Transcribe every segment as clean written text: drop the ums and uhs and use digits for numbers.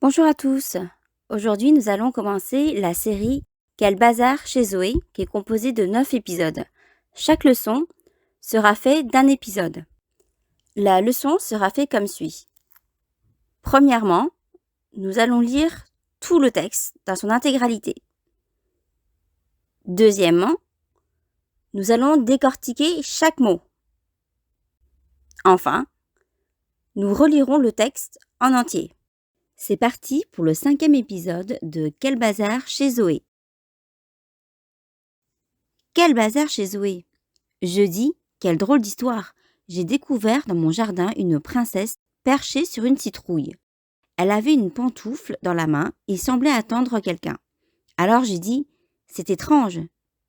Bonjour à tous. Aujourd'hui, nous allons commencer la série Quel bazar chez Zoé, qui est composée de 9 épisodes. Chaque leçon sera faite d'un épisode. La leçon sera faite comme suit. Premièrement, nous allons lire tout le texte dans son intégralité. Deuxièmement, nous allons décortiquer chaque mot. Enfin, nous relirons le texte en entier. C'est parti pour le 5e épisode de Quel bazar chez Zoé. Quel bazar chez Zoé! Jeudi, quelle drôle d'histoire! J'ai découvert dans mon jardin une princesse perchée sur une citrouille. Elle avait une pantoufle dans la main et semblait attendre quelqu'un. Alors j'ai dit « C'est étrange,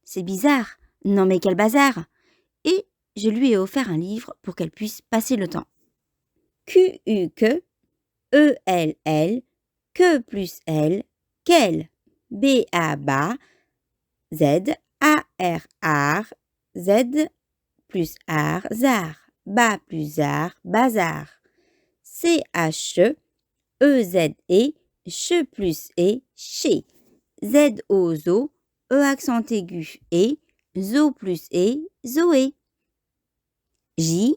c'est bizarre, non mais quel bazar !» Et je lui ai offert un livre pour qu'elle puisse passer le temps. Q-U-Que, E-L-L, que plus elle, quelle, B-A-Ba, Z-A-R-R, Z plus art, zar, ba plus art, bazar. C-H-E, E-Z-E, che plus e, chez. Z-O-Zo, E accent aigu et, zo plus e, zoé. J,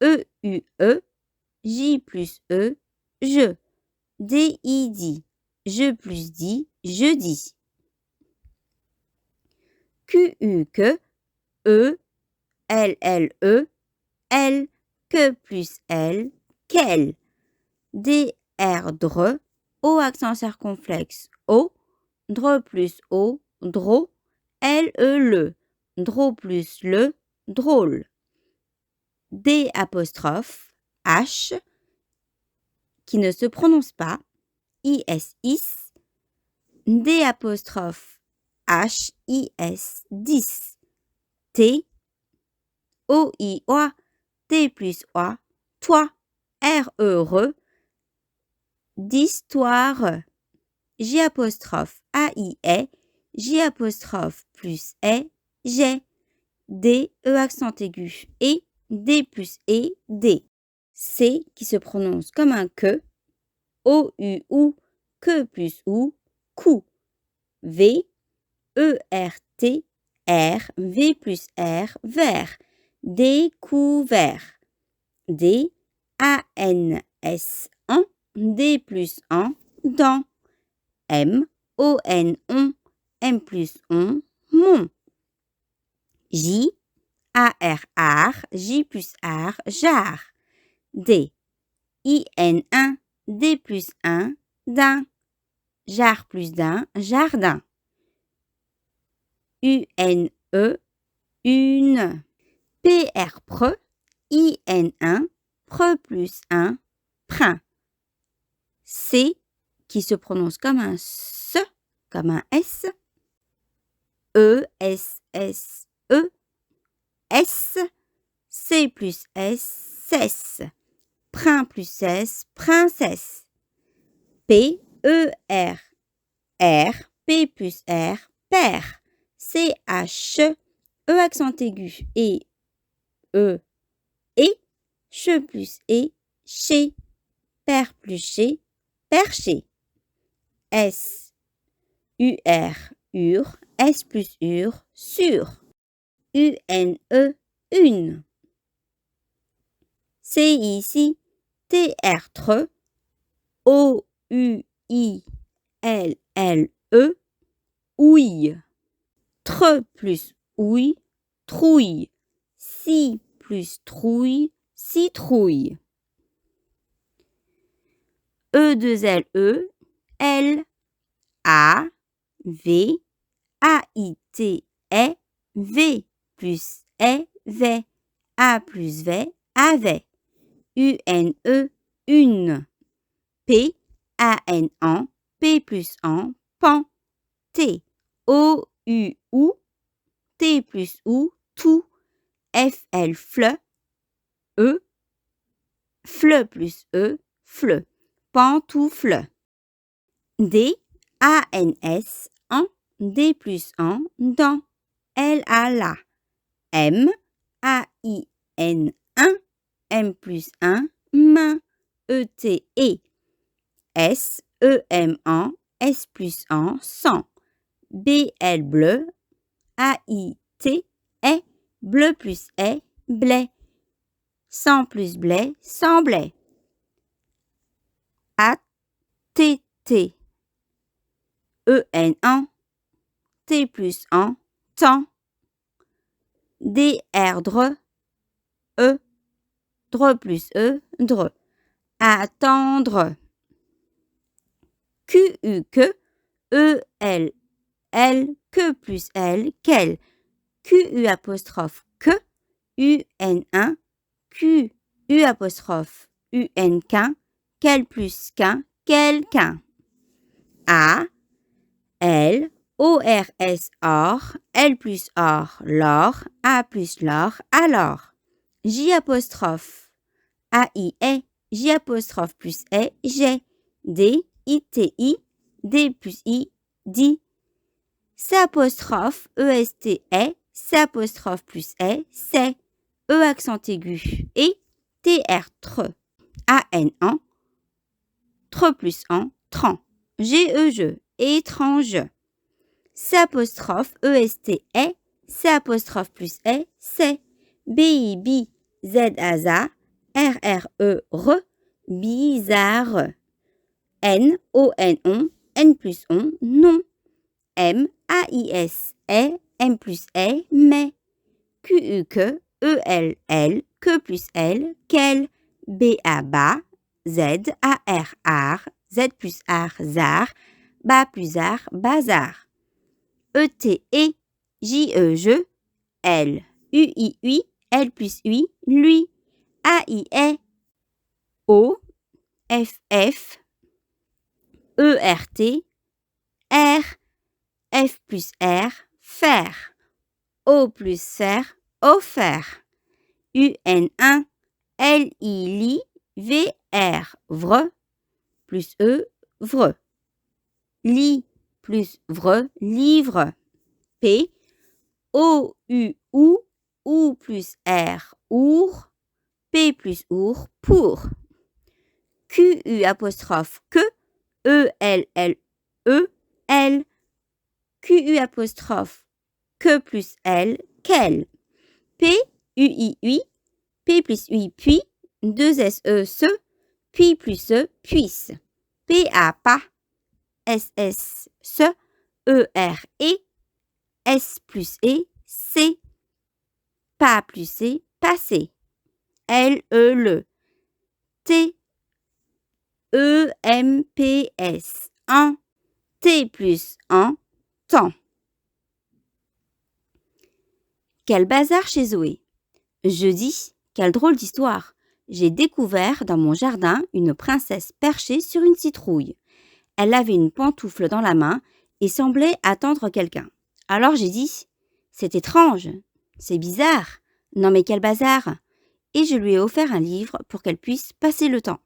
E-U-E, J plus E, je. D-I-D, je plus dit, jeudi. Q-U-Que, E, L-L-E, L, que plus elle, quelle. D-R, dre, O accent circonflexe, O, dre plus O, dro, L-E, le, dro plus le, drôle. D apostrophe, H, qui ne se prononce pas, I-S, is, D apostrophe, H, I-S, 10. T, O-I-O, T plus O, toi, R-E-R, d'histoire. J apostrophe A-I-E, J apostrophe plus E, j'ai. D, E accent aigu et, D plus E, D. C qui se prononce comme un que, O-U-ou, que plus ou, cou. V, E-R-T, R, V plus R, vert. Découvert. D, A-N-S, en, D plus en, dans. M, O-N, on, M plus on, mon. J, A-R, ar, J plus ar, jar. D, I-N-1, D plus 1, d'un. Jar plus d'un, jardin. U-N-E, une. P-R, pre, I-N-1, pre plus 1, prin. C, qui se prononce comme un S, comme un S. E, S, S, E, S, C plus S, cesse. Prin plus S, princesse. P, E, R, R, P plus R, père. C, H, E accent aigu et E, et, che plus et, chez. Père plus chez, perché. S, U-R, ur, S plus ur, sur. U-N-E, une. C'est ici, T-R, tre, O-U-I-L-L-E, ouille. Tre plus ouille, trouille. Si plus trouille, citrouille. E-2-L-E, L, A, V, A-I-T-E, V plus E, V, A plus V, avait. U-N-E, une. P, A-N-An, P plus en, pan. T, O-U-ou, T plus ou, tout. F-L, fle, E, fle plus E, fleu. Pantoufle. D, A-N-S, en, D plus en, dans. L-A, la. M, A-I-N, 1, M plus 1, main. E-T, et. S-E-M-en, S plus en, cent. B-L bleu, A-I-T, est, bleu plus est, blé. Cent plus blé, sans blé. A-T-T, E-N-en, T plus en, temps. D-R dre, E, dre plus E, dre. Attendre. Q-U que, E-L, L, que plus L, quel. Q-U apostrophe que, U-N-1, Q-U apostrophe U-N qu'un, quel plus qu'un, quelqu'un. A, L, O-R-S or, L plus or, l'or, A plus l'or, alors. J apostrophe, A-I est, J apostrophe plus est, j'ai. D, I-T-I, D plus I, dit. C apostrophe, E-S-T est, C apostrophe plus est, c'est. E accent aigu, et, T-R tre. A-N-en, tre plus en, tran. G-E-je, étrange. C apostrophe, E-S-T est, C apostrophe plus est, c'est. B-I-B, Z-A-Z-A, R-R-E, re, bizarre. N-O-N-On, N plus on, non. M-A-I-S, est, M plus est, mais. Q-U que, E-L-L, que plus L, quel. B-A bas, Z-A-R art, Z plus art, zar, bas plus art, bazar. E-T-E, J-E je, L. U-I-Ui, L plus ui, lui. A-I-E, O, F-F, E-R-T, R, F plus R, faire. O plus faire, offert. UN1, L-I-Li, V-R, vre, plus E, vre. Li plus vre, livre. P, O-U-Ou, ou plus R, our. P plus our, pour. Q-U apostrophe que, E-L-L-E, L. Q-U apostrophe que plus L, quel. P-U-I-Ui, P plus ui, puis, 2 S-E, ce, puis plus E, puisse. P-A, pas, S-S, ce, E-R, et, S plus E, C, pas plus C, passé. L-E, le. T-E-M-P-S, en, T plus en, temps. Quel bazar chez Zoé. Jeudi, quelle drôle d'histoire. J'ai découvert dans mon jardin une princesse perchée sur une citrouille. Elle avait une pantoufle dans la main et semblait attendre quelqu'un. Alors j'ai dit « C'est étrange, c'est bizarre, non mais quel bazar !» Et je lui ai offert un livre pour qu'elle puisse passer le temps.